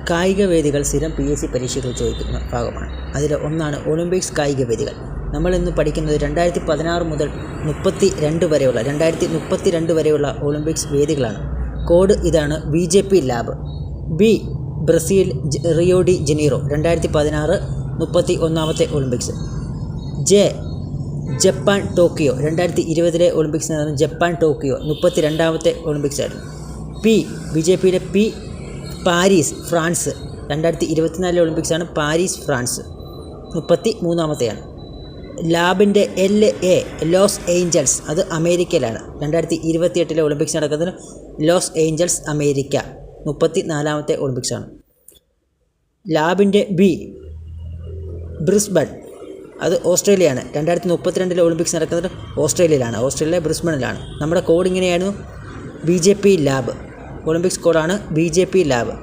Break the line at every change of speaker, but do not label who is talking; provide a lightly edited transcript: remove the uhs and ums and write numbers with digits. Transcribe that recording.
കായിക വേദികൾ സ്ഥിരം PSC പരീക്ഷകൾ ചോദിക്കുന്ന ഭാഗമാണ്. അതിൽ ഒന്നാണ് ഒളിമ്പിക്സ് കായിക വേദികൾ. നമ്മളിന്ന് പഠിക്കുന്നത് 2016 മുതൽ 2032 വരെയുള്ള ഒളിമ്പിക്സ് വേദികളാണ്. കോഡ് ഇതാണ്: BJP lab. B Brazil Rio de Janeiro 2016 31ാമത്തെ ഒളിമ്പിക്സ്. ജപ്പാൻ ടോക്കിയോ 2020 ഒളിമ്പിക്സ് നടന്ന ജപ്പാൻ ടോക്കിയോ 32ാമത്തെ ഒളിമ്പിക്സ് ആയിരുന്നു. BJPയുടെ പാരീസ് ഫ്രാൻസ് 2024 ഒളിമ്പിക്സാണ്. പാരീസ് ഫ്രാൻസ് 33ാമത്തെയാണ്. ലാബിൻ്റെ LA ലോസ് ഏഞ്ചൽസ്, അത് അമേരിക്കയിലാണ്. 2028 ഒളിമ്പിക്സ് നടക്കുന്നത് ലോസ് ഏഞ്ചൽസ് അമേരിക്ക 34ാമത്തെ ഒളിമ്പിക്സാണ്. ലാബിൻ്റെ ബ്രിസ്ബൺ, അത് ഓസ്ട്രേലിയയാണ്. 2032 ഒളിമ്പിക്സ് നടക്കുന്നത് ഓസ്ട്രേലിയയിലാണ്. ഓസ്ട്രേലിയ ബ്രിസ്ബണിലാണ്. നമ്മുടെ കോഡ് ഇങ്ങനെയായിരുന്നു: BJP ലാബ്. ഒളിമ്പിക്സ് കോഡാണ് BJP ലാബ്.